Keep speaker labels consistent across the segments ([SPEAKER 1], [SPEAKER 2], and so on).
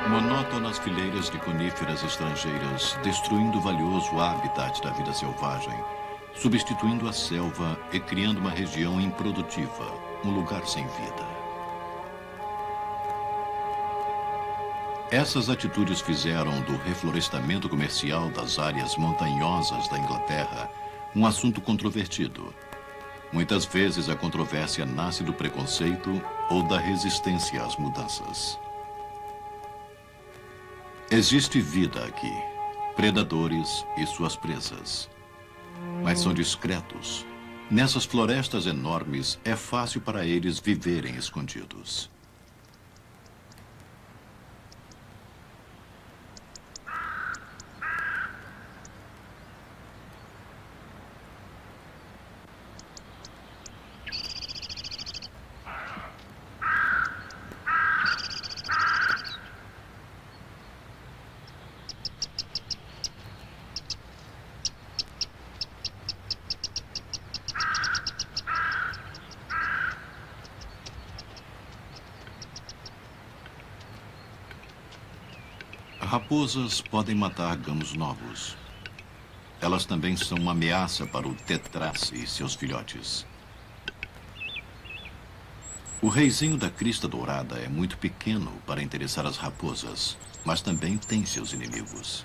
[SPEAKER 1] Monótonas fileiras de coníferas estrangeiras, destruindo o valioso habitat da vida selvagem, substituindo a selva e criando uma região improdutiva, um lugar sem vida. Essas atitudes fizeram do reflorestamento comercial das áreas montanhosas da Inglaterra um assunto controvertido. Muitas vezes a controvérsia nasce do preconceito ou da resistência às mudanças. Existe vida aqui, predadores e suas presas. Mas são discretos. Nessas florestas enormes, é fácil para eles viverem escondidos. Raposas podem matar gamos novos. Elas também são uma ameaça para o tetraz e seus filhotes. O reizinho da crista dourada é muito pequeno para interessar as raposas, mas também tem seus inimigos.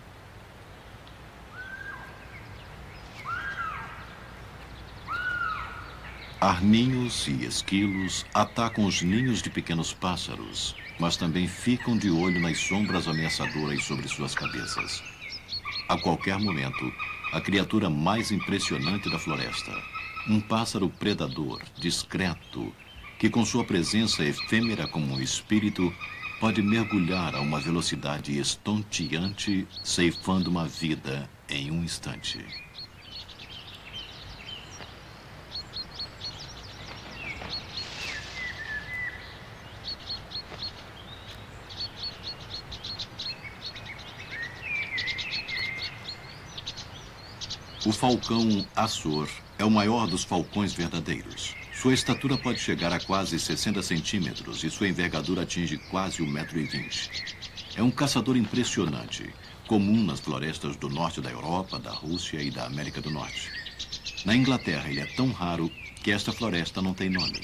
[SPEAKER 1] Arminhos e esquilos atacam os ninhos de pequenos pássaros, mas também ficam de olho nas sombras ameaçadoras sobre suas cabeças. A qualquer momento, a criatura mais impressionante da floresta, um pássaro predador, discreto, que com sua presença efêmera como um espírito, pode mergulhar a uma velocidade estonteante, ceifando uma vida em um instante. O falcão Açor é o maior dos falcões verdadeiros. Sua estatura pode chegar a quase 60 centímetros e sua envergadura atinge quase 1,20 m. É um caçador impressionante, comum nas florestas do norte da Europa, da Rússia e da América do Norte. Na Inglaterra, ele é tão raro que esta floresta não tem nome.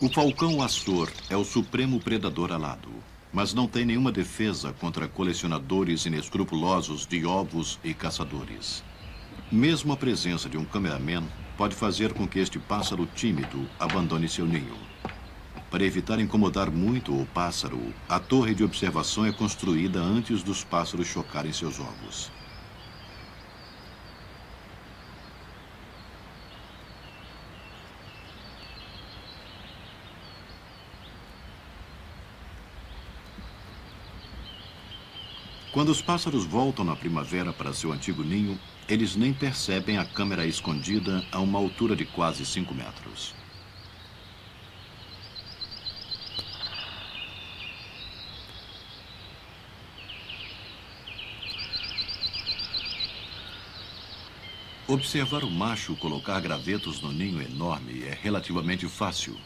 [SPEAKER 1] O falcão Açor é o supremo predador alado, mas não tem nenhuma defesa contra colecionadores inescrupulosos de ovos e caçadores. Mesmo a presença de um cameraman pode fazer com que este pássaro tímido abandone seu ninho. Para evitar incomodar muito o pássaro, a torre de observação é construída antes dos pássaros chocarem seus ovos. Quando os pássaros voltam na primavera para seu antigo ninho, eles nem percebem a câmera escondida a uma altura de quase 5 metros. Observar o macho colocar gravetos no ninho enorme é relativamente fácil,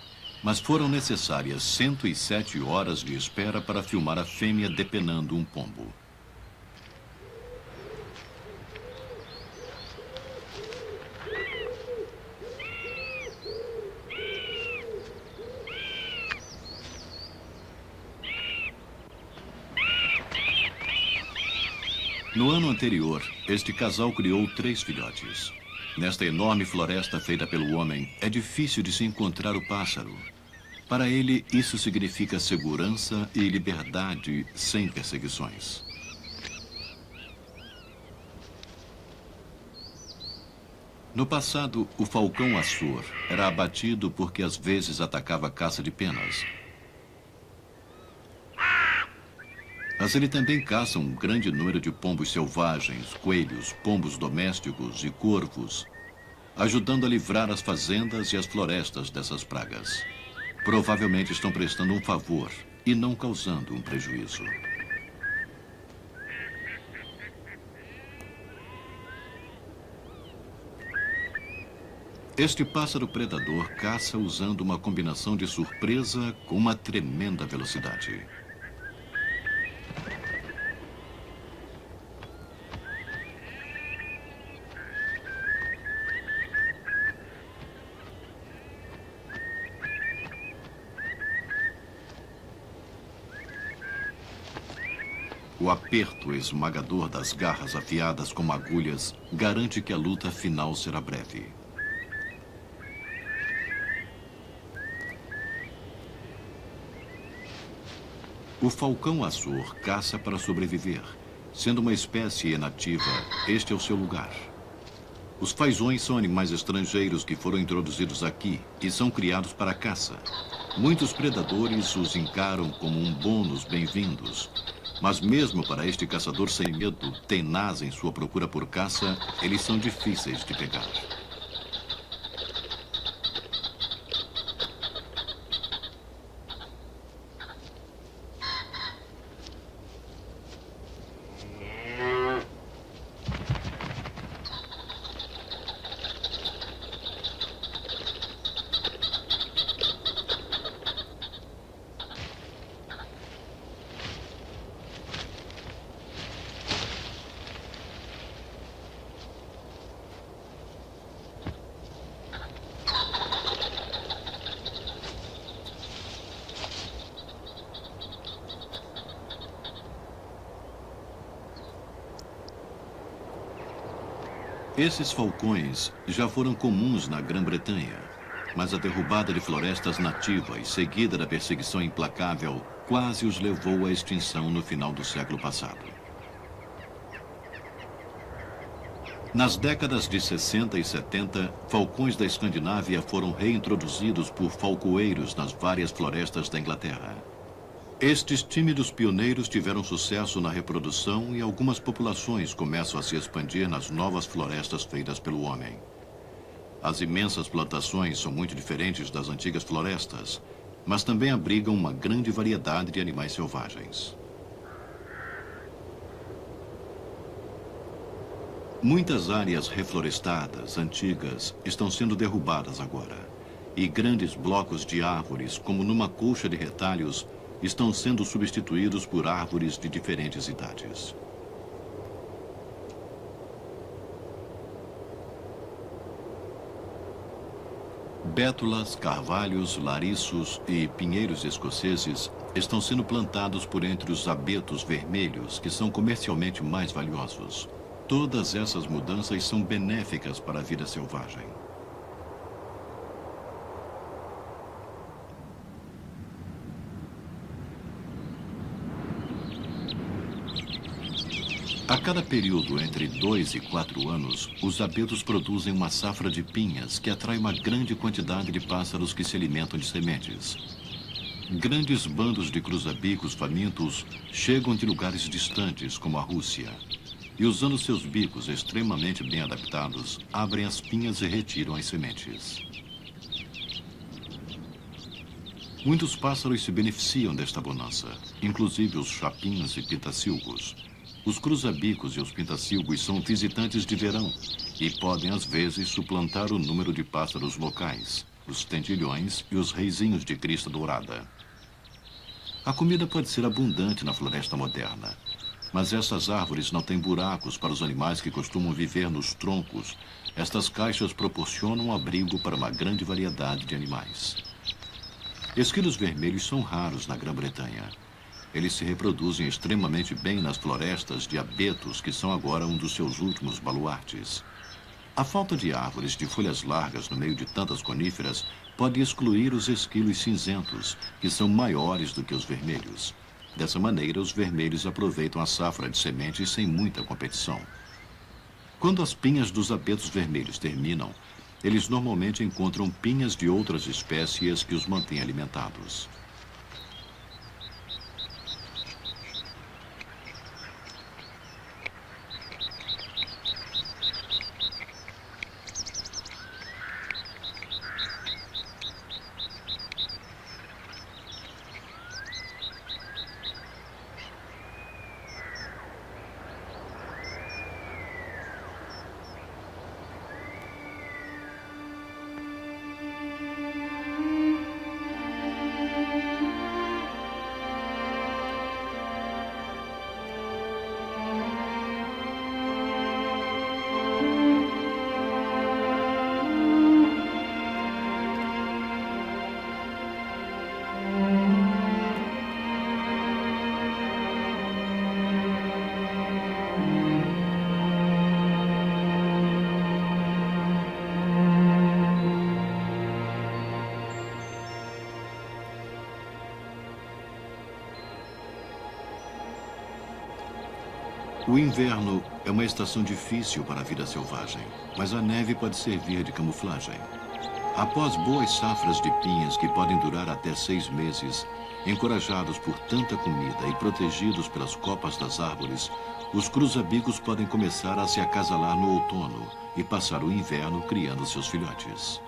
[SPEAKER 1] mas foram necessárias 107 horas de espera para filmar a fêmea depenando um pombo. No ano anterior, este casal criou 3 filhotes. Nesta enorme floresta feita pelo homem, é difícil de se encontrar o pássaro. Para ele, isso significa segurança e liberdade sem perseguições. No passado, o falcão Açor era abatido porque às vezes atacava caça de penas. Mas ele também caça um grande número de pombos selvagens, coelhos, pombos domésticos e corvos, ajudando a livrar as fazendas e as florestas dessas pragas. Provavelmente estão prestando um favor e não causando um prejuízo. Este pássaro predador caça usando uma combinação de surpresa com uma tremenda velocidade. O aperto esmagador das garras afiadas como agulhas garante que a luta final será breve. O falcão açor caça para sobreviver. Sendo uma espécie inativa, este é o seu lugar. Os fazões são animais estrangeiros que foram introduzidos aqui e são criados para a caça. Muitos predadores os encaram como um bônus bem-vindos. Mas mesmo para este caçador sem medo, tenaz em sua procura por caça, eles são difíceis de pegar. Esses falcões já foram comuns na Grã-Bretanha, mas a derrubada de florestas nativas, seguida da perseguição implacável, quase os levou à extinção no final do século passado. Nas décadas de 60 e 70, falcões da Escandinávia foram reintroduzidos por falcoeiros nas várias florestas da Inglaterra. Estes tímidos pioneiros tiveram sucesso na reprodução e algumas populações começam a se expandir nas novas florestas feitas pelo homem. As imensas plantações são muito diferentes das antigas florestas, mas também abrigam uma grande variedade de animais selvagens. Muitas áreas reflorestadas, antigas, estão sendo derrubadas agora, e grandes blocos de árvores, como numa colcha de retalhos, estão sendo substituídos por árvores de diferentes idades. Bétulas, carvalhos, lariços e pinheiros escoceses estão sendo plantados por entre os abetos vermelhos, que são comercialmente mais valiosos. Todas essas mudanças são benéficas para a vida selvagem. A cada período entre 2 e 4 anos, os abetos produzem uma safra de pinhas que atrai uma grande quantidade de pássaros que se alimentam de sementes. Grandes bandos de cruzabicos famintos chegam de lugares distantes, como a Rússia, e usando seus bicos extremamente bem adaptados, abrem as pinhas e retiram as sementes. Muitos pássaros se beneficiam desta bonança, inclusive os chapins e pitacilgos. Os cruzabicos e os pintacilgos são visitantes de verão e podem, às vezes, suplantar o número de pássaros locais, os tentilhões e os reizinhos de crista dourada. A comida pode ser abundante na floresta moderna, mas essas árvores não têm buracos para os animais que costumam viver nos troncos. Estas caixas proporcionam abrigo para uma grande variedade de animais. Esquilos vermelhos são raros na Grã-Bretanha. Eles se reproduzem extremamente bem nas florestas de abetos, que são agora um dos seus últimos baluartes. A falta de árvores de folhas largas no meio de tantas coníferas pode excluir os esquilos cinzentos, que são maiores do que os vermelhos. Dessa maneira, os vermelhos aproveitam a safra de sementes sem muita competição. Quando as pinhas dos abetos vermelhos terminam, eles normalmente encontram pinhas de outras espécies que os mantêm alimentados. O inverno é uma estação difícil para a vida selvagem, mas a neve pode servir de camuflagem. Após boas safras de pinhas que podem durar até 6 meses, encorajados por tanta comida e protegidos pelas copas das árvores, os cruza-bicos podem começar a se acasalar no outono e passar o inverno criando seus filhotes.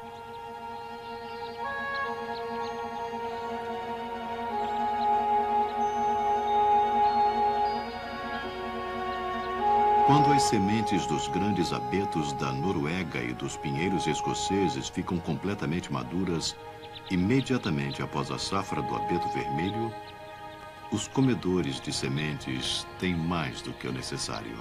[SPEAKER 1] Quando as sementes dos grandes abetos da Noruega e dos pinheiros escoceses ficam completamente maduras, imediatamente após a safra do abeto vermelho, os comedores de sementes têm mais do que o necessário.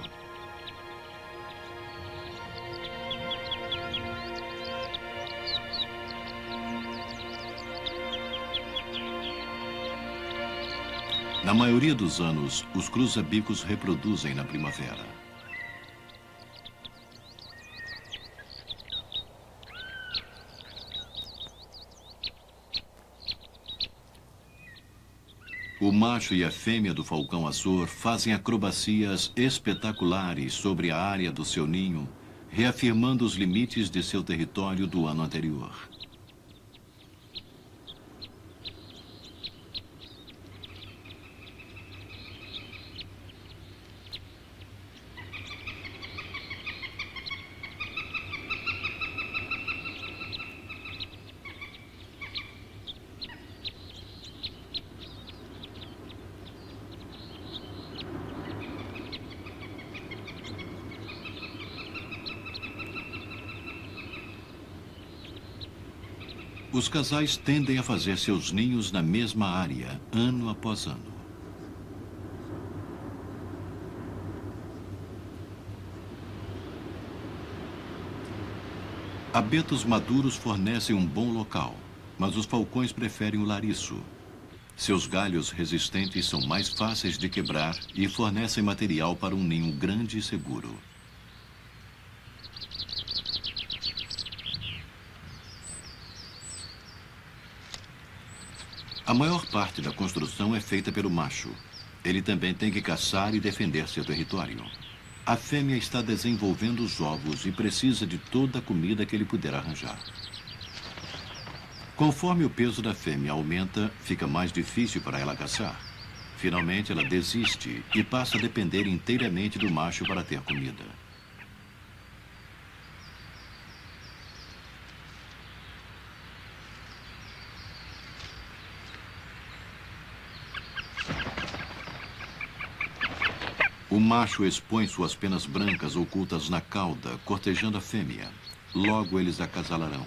[SPEAKER 1] Na maioria dos anos, os cruza-bicos reproduzem na primavera. O macho e a fêmea do falcão azul fazem acrobacias espetaculares sobre a área do seu ninho, reafirmando os limites de seu território do ano anterior. Os casais tendem a fazer seus ninhos na mesma área, ano após ano. Abetos maduros fornecem um bom local, mas os falcões preferem o lariço. Seus galhos resistentes são mais fáceis de quebrar e fornecem material para um ninho grande e seguro. A maior parte da construção é feita pelo macho. Ele também tem que caçar e defender seu território. A fêmea está desenvolvendo os ovos e precisa de toda a comida que ele puder arranjar. Conforme o peso da fêmea aumenta, fica mais difícil para ela caçar. Finalmente, ela desiste e passa a depender inteiramente do macho para ter comida. O macho expõe suas penas brancas ocultas na cauda, cortejando a fêmea. Logo eles acasalarão.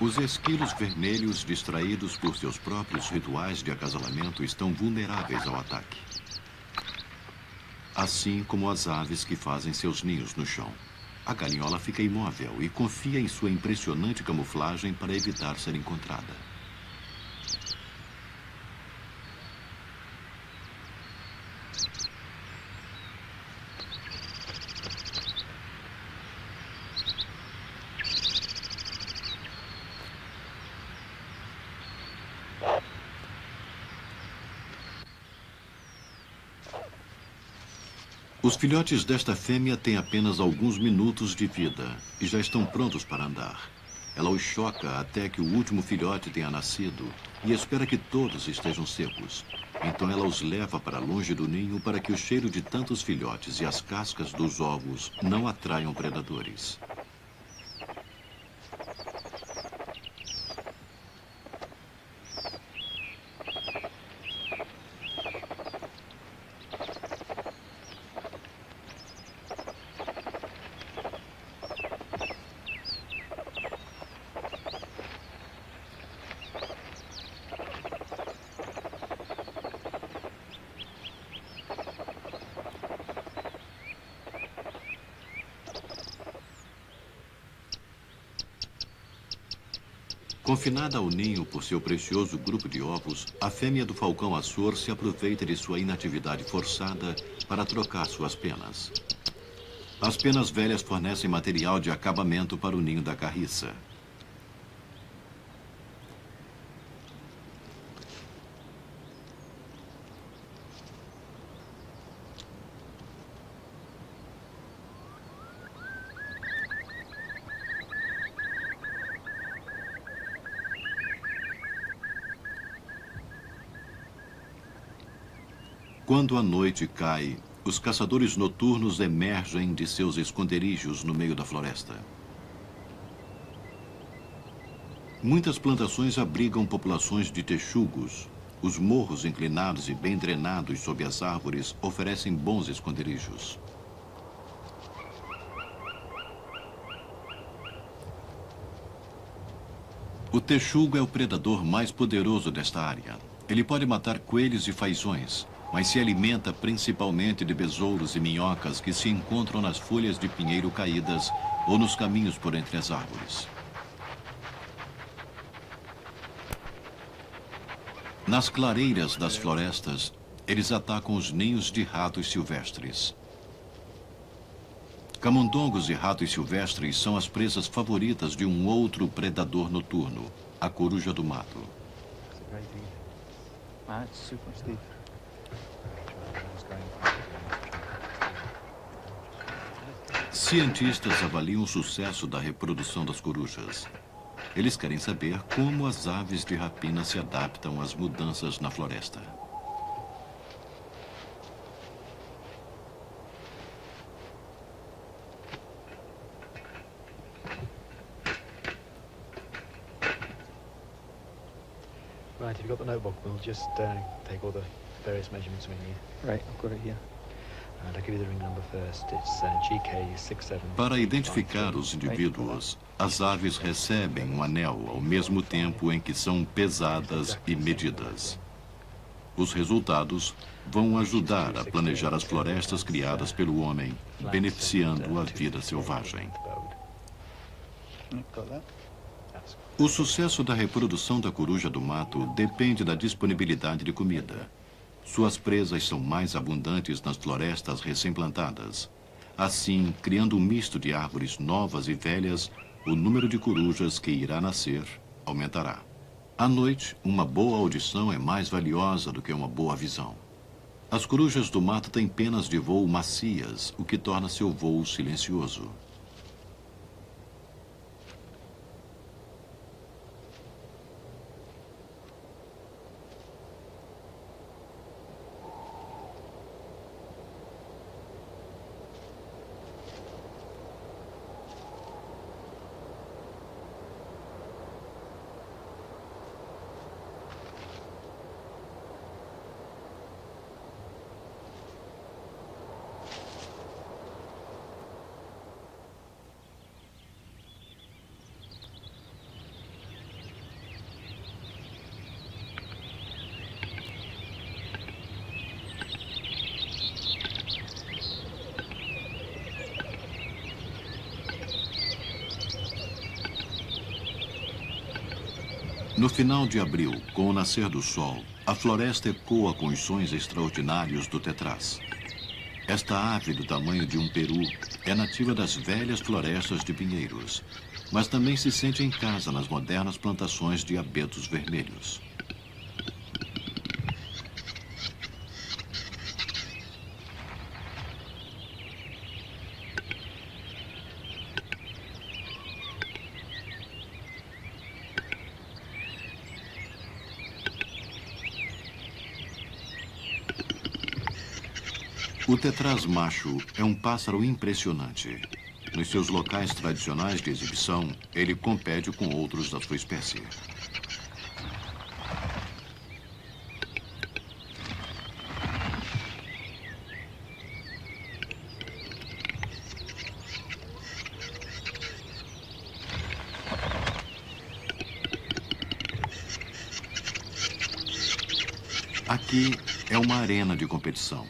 [SPEAKER 1] Os esquilos vermelhos, distraídos por seus próprios rituais de acasalamento, estão vulneráveis ao ataque. Assim como as aves que fazem seus ninhos no chão. A galinhola fica imóvel e confia em sua impressionante camuflagem para evitar ser encontrada. Os filhotes desta fêmea têm apenas alguns minutos de vida e já estão prontos para andar. Ela os choca até que o último filhote tenha nascido e espera que todos estejam secos. Então ela os leva para longe do ninho para que o cheiro de tantos filhotes e as cascas dos ovos não atraiam predadores. Confinada ao ninho por seu precioso grupo de ovos, a fêmea do falcão açor se aproveita de sua inatividade forçada para trocar suas penas. As penas velhas fornecem material de acabamento para o ninho da carriça. Quando a noite cai, os caçadores noturnos emergem de seus esconderijos no meio da floresta. Muitas plantações abrigam populações de texugos. Os morros inclinados e bem drenados sob as árvores oferecem bons esconderijos. O texugo é o predador mais poderoso desta área. Ele pode matar coelhos e fazões, mas se alimenta principalmente de besouros e minhocas que se encontram nas folhas de pinheiro caídas ou nos caminhos por entre as árvores. Nas clareiras das florestas, eles atacam os ninhos de ratos silvestres. Camundongos e ratos silvestres são as presas favoritas de um outro predador noturno, a coruja do mato. Cientistas avaliam o sucesso da reprodução das corujas. Eles querem saber como as aves de rapina se adaptam às mudanças na floresta.
[SPEAKER 2] Right, if you've got the notebook, we'll just take all the various measurements we need.
[SPEAKER 3] Right, I've got it here.
[SPEAKER 2] And I'll give you the ring number first. It's GK67.
[SPEAKER 1] Para identificar os indivíduos, as aves recebem um anel ao mesmo tempo em que são pesadas e medidas. Os resultados vão ajudar a planejar as florestas criadas pelo homem, beneficiando a vida selvagem.
[SPEAKER 3] Got that.
[SPEAKER 1] O sucesso da reprodução da coruja do mato depende da disponibilidade de comida. Suas presas são mais abundantes nas florestas recém-plantadas. Assim, criando um misto de árvores novas e velhas, o número de corujas que irá nascer aumentará. À noite, uma boa audição é mais valiosa do que uma boa visão. As corujas do mato têm penas de voo macias, o que torna seu voo silencioso. No final de abril, com o nascer do sol, a floresta ecoa com os sons extraordinários do tetraz. Esta ave do tamanho de um peru é nativa das velhas florestas de pinheiros, mas também se sente em casa nas modernas plantações de abetos vermelhos. O tetraz macho é um pássaro impressionante. Nos seus locais tradicionais de exibição, ele compete com outros da sua espécie. Aqui é uma arena de competição.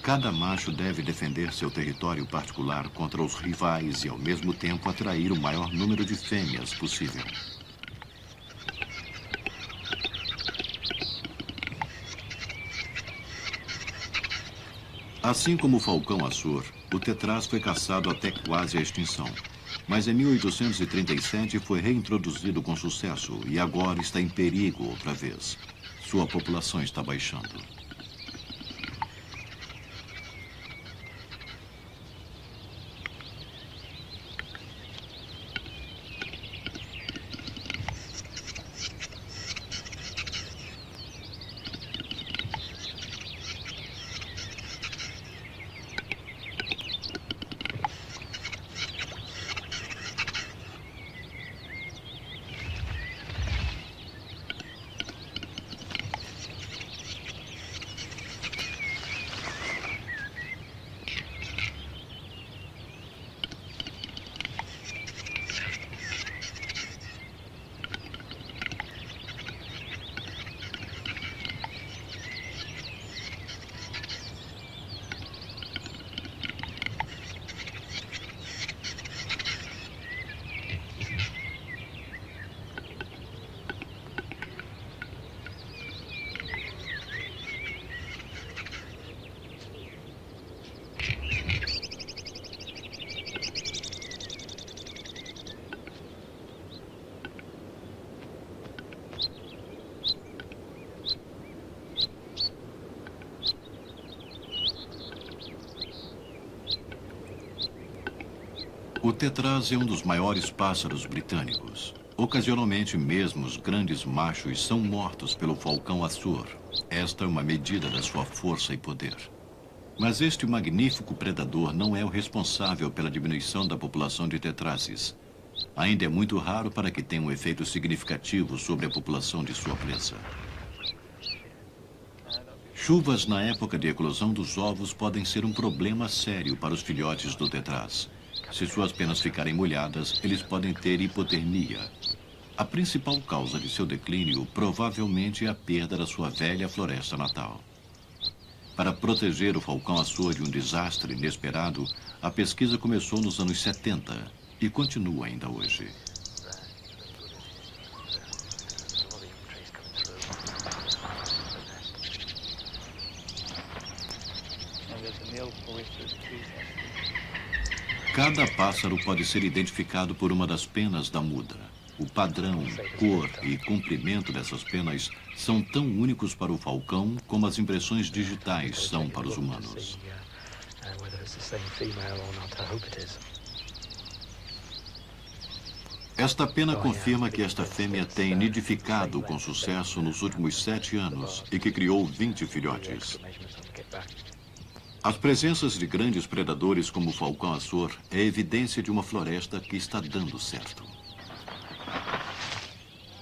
[SPEAKER 1] Cada macho deve defender seu território particular contra os rivais e, ao mesmo tempo, atrair o maior número de fêmeas possível. Assim como o falcão açor, o tetraz foi caçado até quase a extinção. Mas em 1837 foi reintroduzido com sucesso e agora está em perigo outra vez. Sua população está baixando. O tetraz é um dos maiores pássaros britânicos. Ocasionalmente, mesmo os grandes machos são mortos pelo falcão açor. Esta é uma medida da sua força e poder. Mas este magnífico predador não é o responsável pela diminuição da população de tetrazes. Ainda é muito raro para que tenha um efeito significativo sobre a população de sua presa. Chuvas na época de eclosão dos ovos podem ser um problema sério para os filhotes do tetraz. Se suas penas ficarem molhadas, eles podem ter hipotermia. A principal causa de seu declínio provavelmente é a perda da sua velha floresta natal. Para proteger o falcão açor de um desastre inesperado, a pesquisa começou nos anos 70 e continua ainda hoje. Cada pássaro pode ser identificado por uma das penas da muda. O padrão, cor e comprimento dessas penas são tão únicos para o falcão como as impressões digitais são para os humanos. Esta pena confirma que esta fêmea tem nidificado com sucesso nos últimos 7 anos e que criou 20 filhotes. As presenças de grandes predadores como o falcão açor é evidência de uma floresta que está dando certo.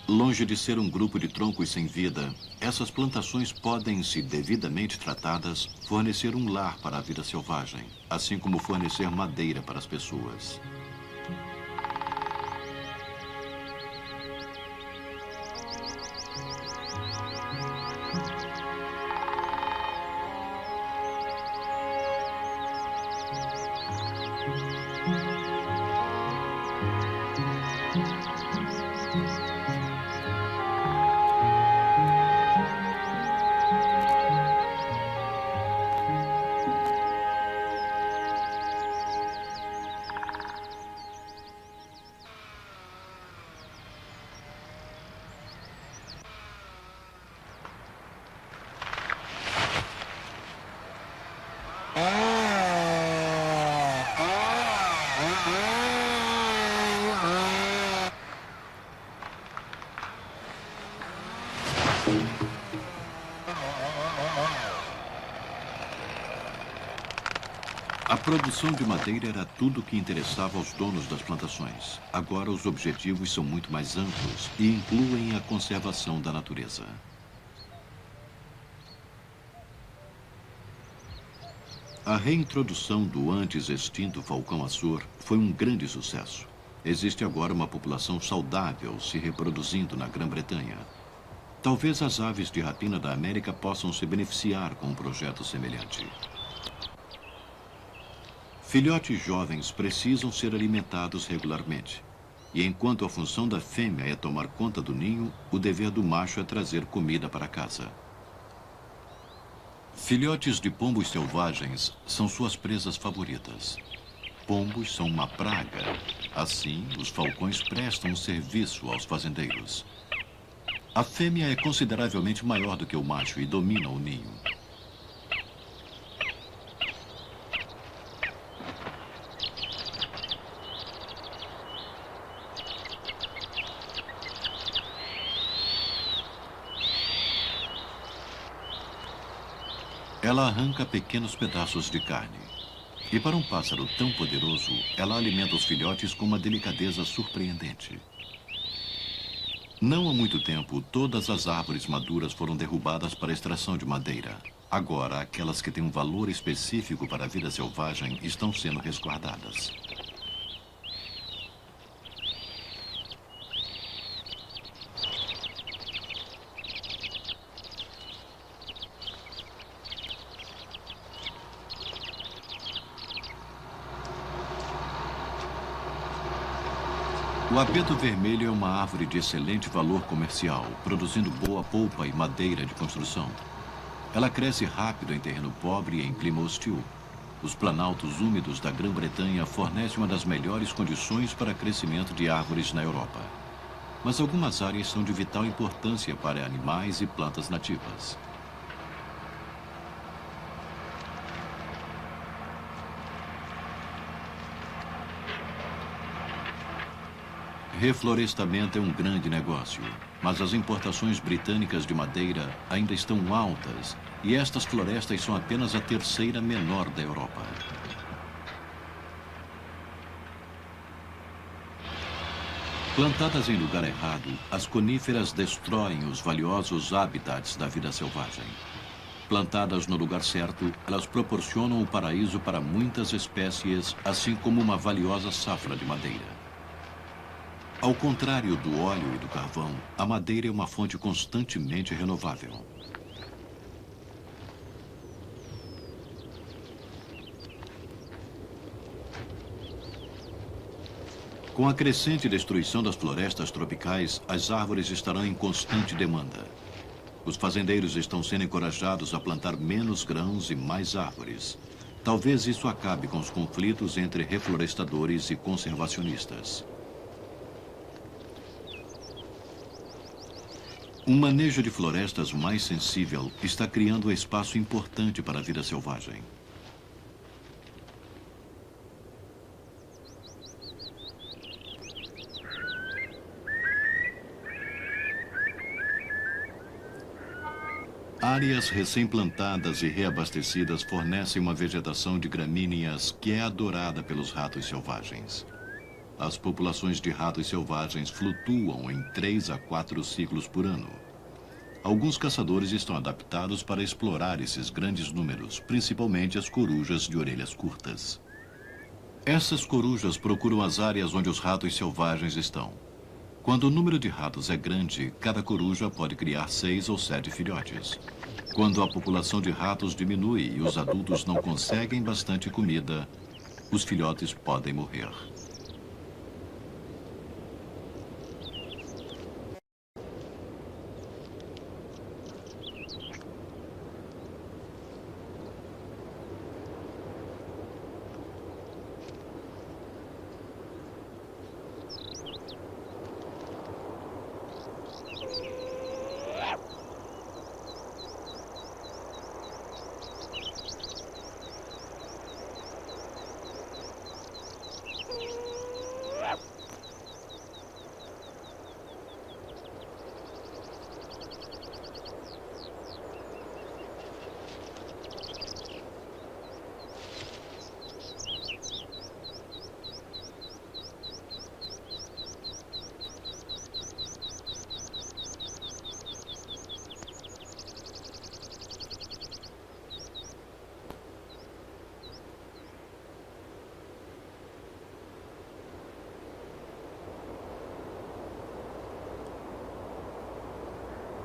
[SPEAKER 1] Longe de ser um grupo de troncos sem vida, essas plantações podem, se devidamente tratadas, fornecer um lar para a vida selvagem, assim como fornecer madeira para as pessoas. A produção de madeira era tudo o que interessava aos donos das plantações. Agora os objetivos são muito mais amplos e incluem a conservação da natureza. A reintrodução do antes extinto falcão açor foi um grande sucesso. Existe agora uma população saudável se reproduzindo na Grã-Bretanha. Talvez as aves de rapina da América possam se beneficiar com um projeto semelhante. Filhotes jovens precisam ser alimentados regularmente. E enquanto a função da fêmea é tomar conta do ninho, o dever do macho é trazer comida para casa. Filhotes de pombos selvagens são suas presas favoritas. Pombos são uma praga. Assim, os falcões prestam serviço aos fazendeiros. A fêmea é consideravelmente maior do que o macho e domina o ninho. Ela arranca pequenos pedaços de carne. E para um pássaro tão poderoso, ela alimenta os filhotes com uma delicadeza surpreendente. Não há muito tempo, todas as árvores maduras foram derrubadas para a extração de madeira. Agora, aquelas que têm um valor específico para a vida selvagem estão sendo resguardadas. O abeto vermelho é uma árvore de excelente valor comercial, produzindo boa polpa e madeira de construção. Ela cresce rápido em terreno pobre e em clima hostil. Os planaltos úmidos da Grã-Bretanha fornecem uma das melhores condições para crescimento de árvores na Europa. Mas algumas áreas são de vital importância para animais e plantas nativas. Reflorestamento é um grande negócio, mas as importações britânicas de madeira ainda estão altas e estas florestas são apenas a terceira menor da Europa. Plantadas em lugar errado, as coníferas destroem os valiosos habitats da vida selvagem. Plantadas no lugar certo, elas proporcionam o paraíso para muitas espécies, assim como uma valiosa safra de madeira. Ao contrário do óleo e do carvão, a madeira é uma fonte constantemente renovável. Com a crescente destruição das florestas tropicais, as árvores estarão em constante demanda. Os fazendeiros estão sendo encorajados a plantar menos grãos e mais árvores. Talvez isso acabe com os conflitos entre reflorestadores e conservacionistas. Um manejo de florestas mais sensível está criando um espaço importante para a vida selvagem. Áreas recém-plantadas e reabastecidas fornecem uma vegetação de gramíneas que é adorada pelos ratos selvagens. As populações de ratos selvagens flutuam em 3 a 4 ciclos por ano. Alguns caçadores estão adaptados para explorar esses grandes números, principalmente as corujas de orelhas curtas. Essas corujas procuram as áreas onde os ratos selvagens estão. Quando o número de ratos é grande, cada coruja pode criar 6 ou 7 filhotes. Quando a população de ratos diminui e os adultos não conseguem bastante comida, os filhotes podem morrer.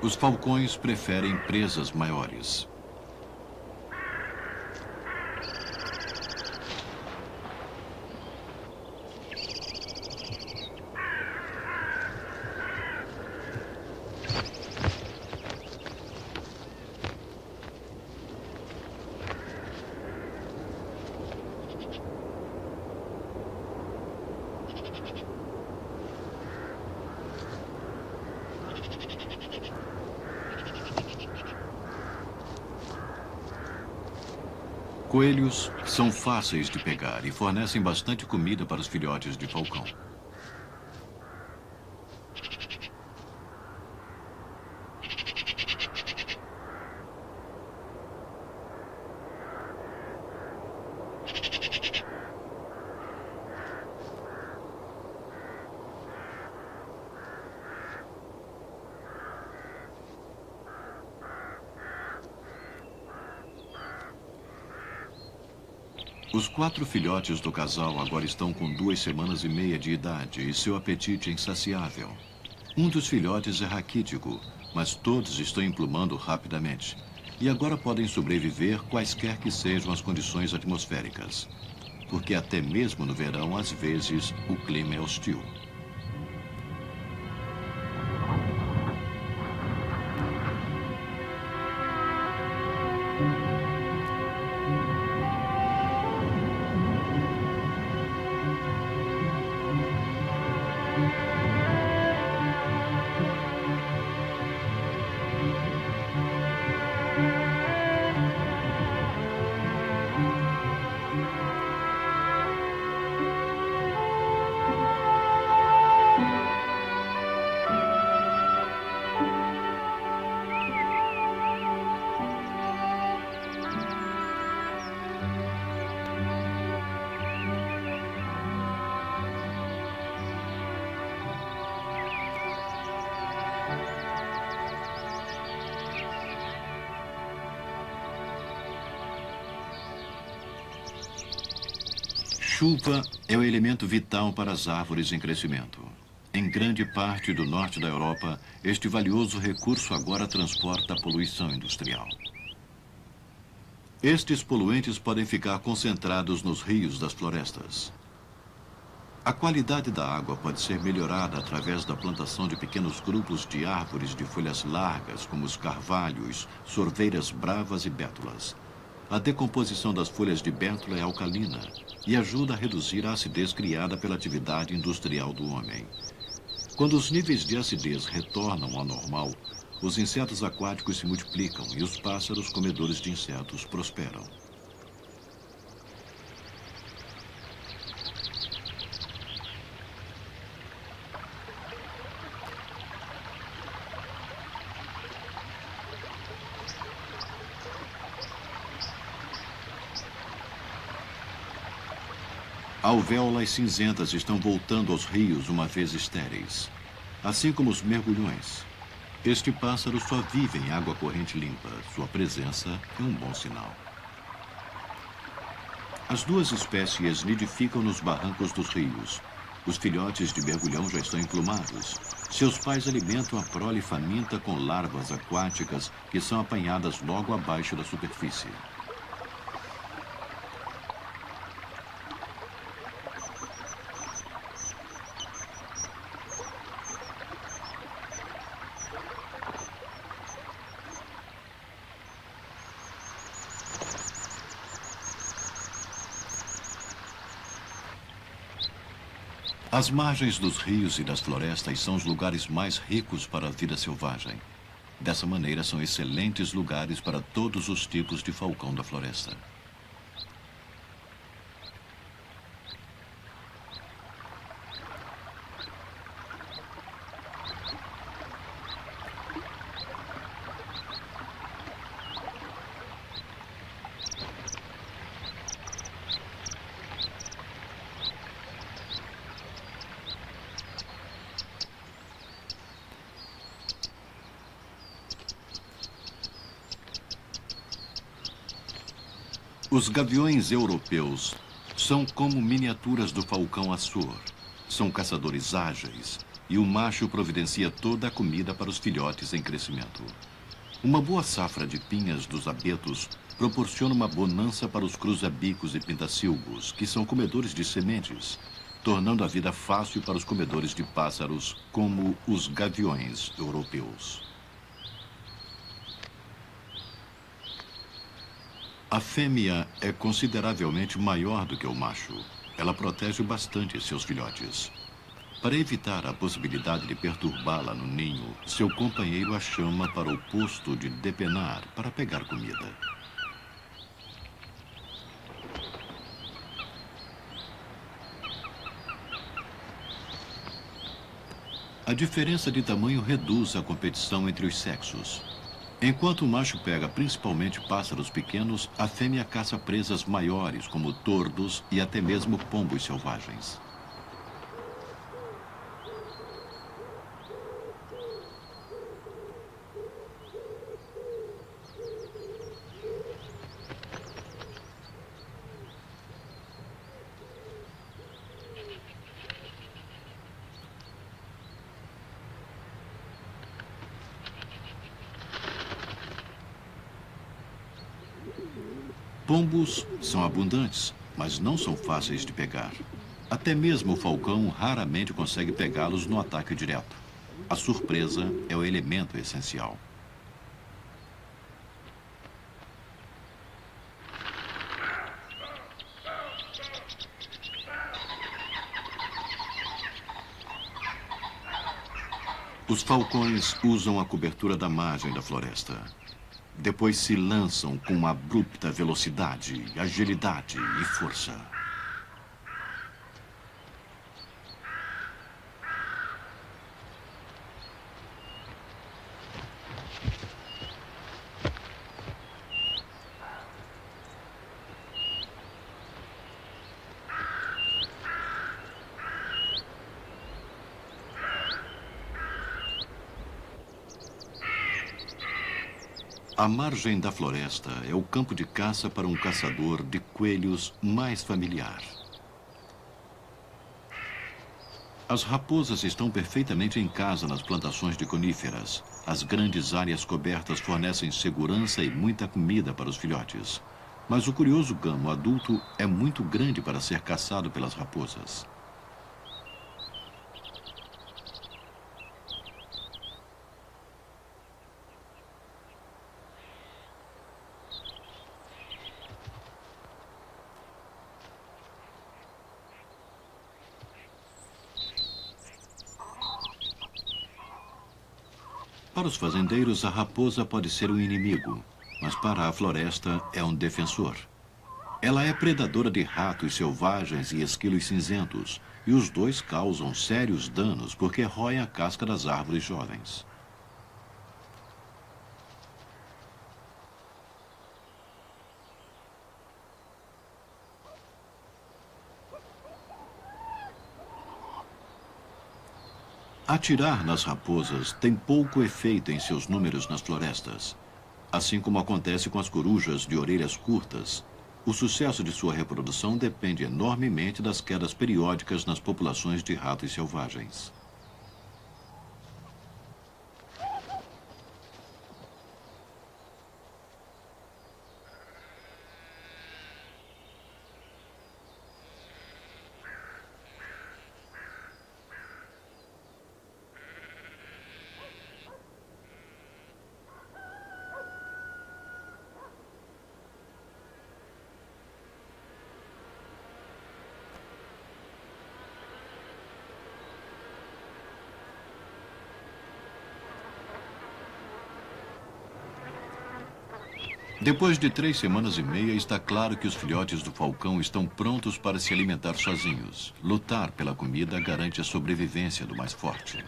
[SPEAKER 1] Os falcões preferem presas maiores. Coelhos são fáceis de pegar e fornecem bastante comida para os filhotes de falcão. Os 4 filhotes do casal agora estão com 2 semanas e meia de idade e seu apetite é insaciável. Um dos filhotes é raquítico, mas todos estão emplumando rapidamente. E agora podem sobreviver quaisquer que sejam as condições atmosféricas. Porque até mesmo no verão, às vezes, o clima é hostil. Chuva é o elemento vital para as árvores em crescimento. Em grande parte do norte da Europa, este valioso recurso agora transporta a poluição industrial. Estes poluentes podem ficar concentrados nos rios das florestas. A qualidade da água pode ser melhorada através da plantação de pequenos grupos de árvores de folhas largas, como os carvalhos, sorveiras bravas e bétulas. A decomposição das folhas de bétula é alcalina e ajuda a reduzir a acidez criada pela atividade industrial do homem. Quando os níveis de acidez retornam ao normal, os insetos aquáticos se multiplicam e os pássaros comedores de insetos prosperam. Alvéolas cinzentas estão voltando aos rios uma vez estéreis, assim como os mergulhões. Este pássaro só vive em água corrente limpa. Sua presença é um bom sinal. As duas espécies nidificam nos barrancos dos rios. Os filhotes de mergulhão já estão emplumados. Seus pais alimentam a prole faminta com larvas aquáticas que são apanhadas logo abaixo da superfície. As margens dos rios e das florestas são os lugares mais ricos para a vida selvagem. Dessa maneira, são excelentes lugares para todos os tipos de falcão da floresta. Os gaviões europeus são como miniaturas do falcão açor. São caçadores ágeis e o macho providencia toda a comida para os filhotes em crescimento. Uma boa safra de pinhas dos abetos proporciona uma bonança para os cruzabicos e pintacilgos, que são comedores de sementes, tornando a vida fácil para os comedores de pássaros, como os gaviões europeus. A fêmea é consideravelmente maior do que o macho. Ela protege bastante seus filhotes. Para evitar a possibilidade de perturbá-la no ninho, seu companheiro a chama para o posto de depenar para pegar comida. A diferença de tamanho reduz a competição entre os sexos. Enquanto o macho pega principalmente pássaros pequenos, a fêmea caça presas maiores, como tordos e até mesmo pombos selvagens. Pombos são abundantes, mas não são fáceis de pegar. Até mesmo o falcão raramente consegue pegá-los no ataque direto. A surpresa é o elemento essencial. Os falcões usam a cobertura da margem da floresta. Depois se lançam com uma abrupta velocidade, agilidade e força. A margem da floresta é o campo de caça para um caçador de coelhos mais familiar. As raposas estão perfeitamente em casa nas plantações de coníferas. As grandes áreas cobertas fornecem segurança e muita comida para os filhotes. Mas o curioso gamo adulto é muito grande para ser caçado pelas raposas. Para os fazendeiros, a raposa pode ser um inimigo, mas para a floresta é um defensor. Ela é predadora de ratos selvagens e esquilos cinzentos, e os dois causam sérios danos porque roem a casca das árvores jovens. Atirar nas raposas tem pouco efeito em seus números nas florestas. Assim como acontece com as corujas de orelhas curtas, o sucesso de sua reprodução depende enormemente das quedas periódicas nas populações de ratos selvagens. Depois de 3 semanas e meia, está claro que os filhotes do falcão estão prontos para se alimentar sozinhos. Lutar pela comida garante a sobrevivência do mais forte.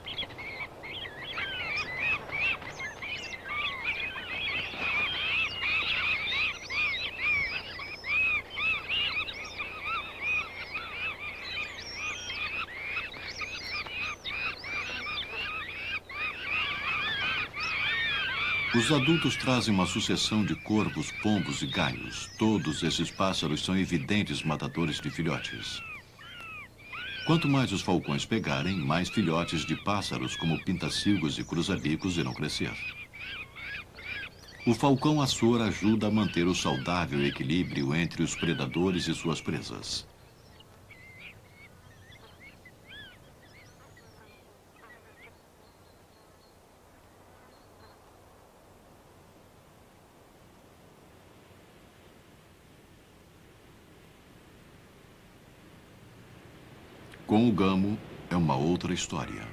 [SPEAKER 1] Os adultos trazem uma sucessão de corvos, pombos e galhos. Todos esses pássaros são evidentes matadores de filhotes. Quanto mais os falcões pegarem, mais filhotes de pássaros como pintacilgos e cruza-bicos irão crescer. O falcão Açor ajuda a manter o saudável equilíbrio entre os predadores e suas presas. Com o gamo, é uma outra história.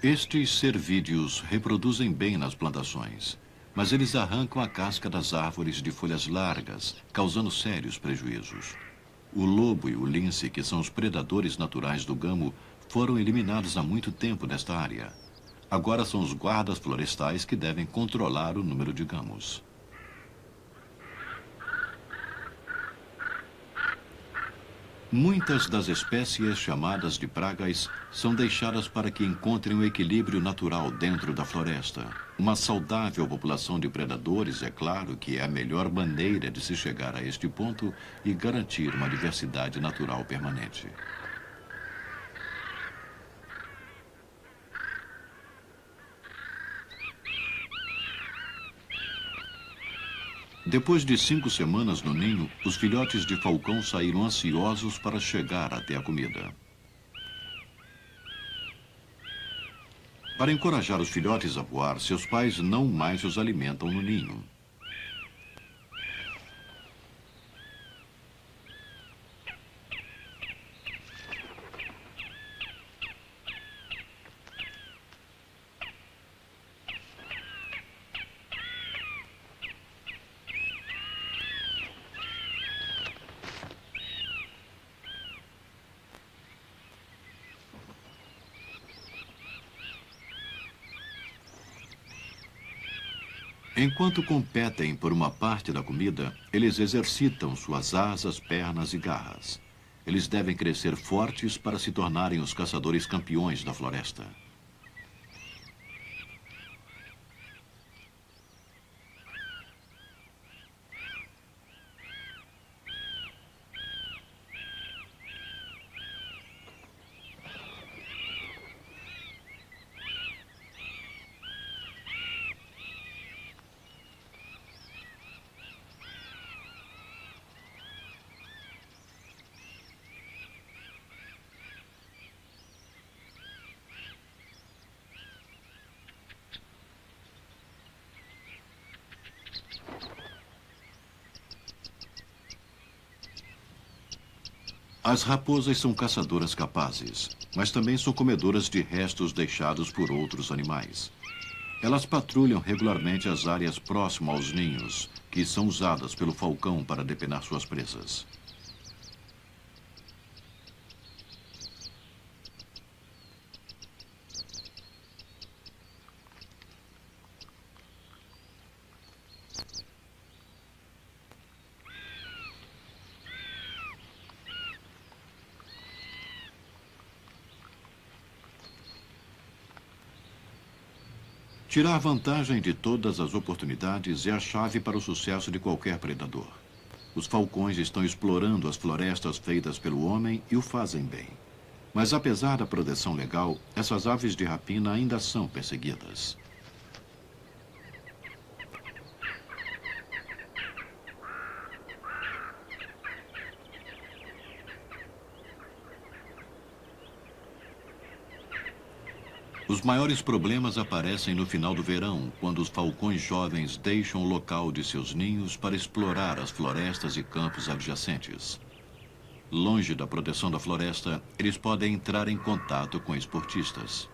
[SPEAKER 1] Estes cervídeos reproduzem bem nas plantações, mas eles arrancam a casca das árvores de folhas largas, causando sérios prejuízos. O lobo e o lince, que são os predadores naturais do gamo, foram eliminados há muito tempo desta área. Agora são os guardas florestais que devem controlar o número de gamos. Muitas das espécies chamadas de pragas são deixadas para que encontrem o equilíbrio natural dentro da floresta. Uma saudável população de predadores, é claro, que é a melhor maneira de se chegar a este ponto e garantir uma diversidade natural permanente. Depois de 5 semanas no ninho, os filhotes de falcão saíram ansiosos para chegar até a comida. Para encorajar os filhotes a voar, seus pais não mais os alimentam no ninho. Enquanto competem por uma parte da comida, eles exercitam suas asas, pernas e garras. Eles devem crescer fortes para se tornarem os caçadores campeões da floresta. As raposas são caçadoras capazes, mas também são comedoras de restos deixados por outros animais. Elas patrulham regularmente as áreas próximas aos ninhos, que são usadas pelo falcão para depenar suas presas. Tirar vantagem de todas as oportunidades é a chave para o sucesso de qualquer predador. Os falcões estão explorando as florestas feitas pelo homem e o fazem bem. Mas apesar da proteção legal, essas aves de rapina ainda são perseguidas. Os maiores problemas aparecem no final do verão, quando os falcões jovens deixam o local de seus ninhos para explorar as florestas e campos adjacentes. Longe da proteção da floresta, eles podem entrar em contato com esportistas.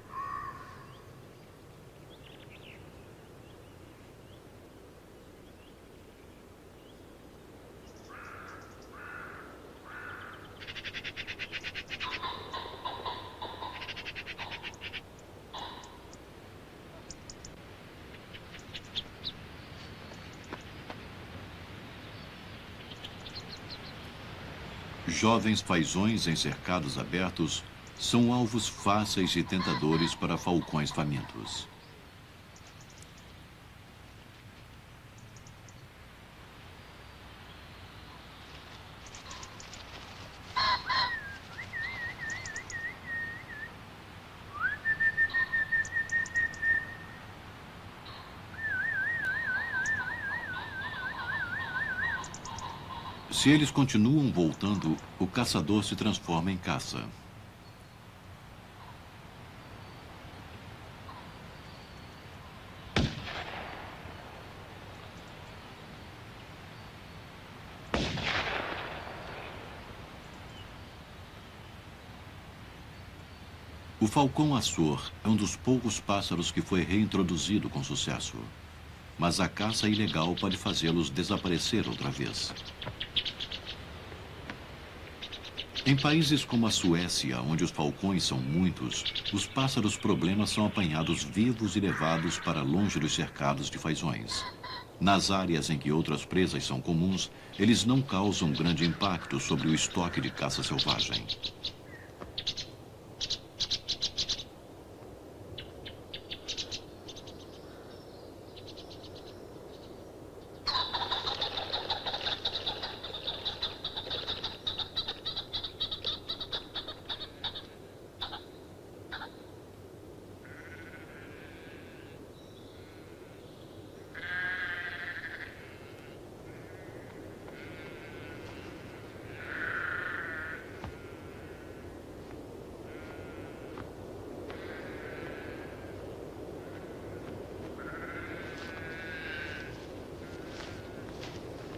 [SPEAKER 1] Jovens fazões em cercados abertos são alvos fáceis e tentadores para falcões famintos. Se eles continuam voltando, o caçador se transforma em caça. O falcão Açor é um dos poucos pássaros que foi reintroduzido com sucesso. Mas a caça ilegal pode fazê-los desaparecer outra vez. Em países como a Suécia, onde os falcões são muitos, os pássaros problemas são apanhados vivos e levados para longe dos cercados de fazões. Nas áreas em que outras presas são comuns, eles não causam grande impacto sobre o estoque de caça selvagem.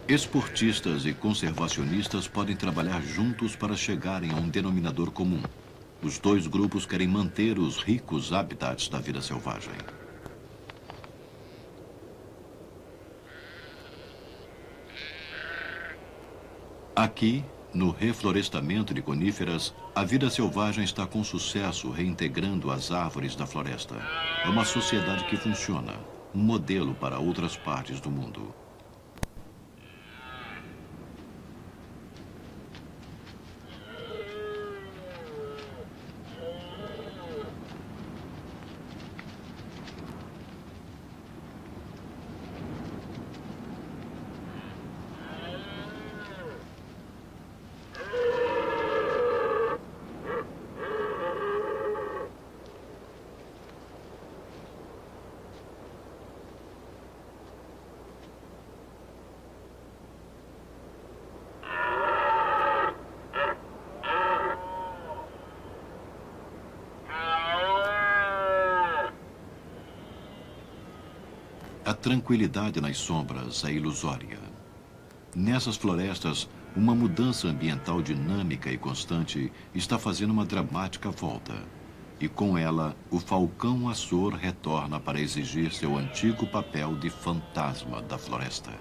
[SPEAKER 1] Esportistas e conservacionistas podem trabalhar juntos para chegarem a um denominador comum. Os dois grupos querem manter os ricos habitats da vida selvagem. Aqui, no reflorestamento de coníferas, a vida selvagem está com sucesso reintegrando as árvores da floresta. É uma sociedade que funciona, um modelo para outras partes do mundo. A tranquilidade nas sombras é ilusória. Nessas florestas, uma mudança ambiental dinâmica e constante está fazendo uma dramática volta. E com ela, o falcão Açor retorna para exigir seu antigo papel de fantasma da floresta.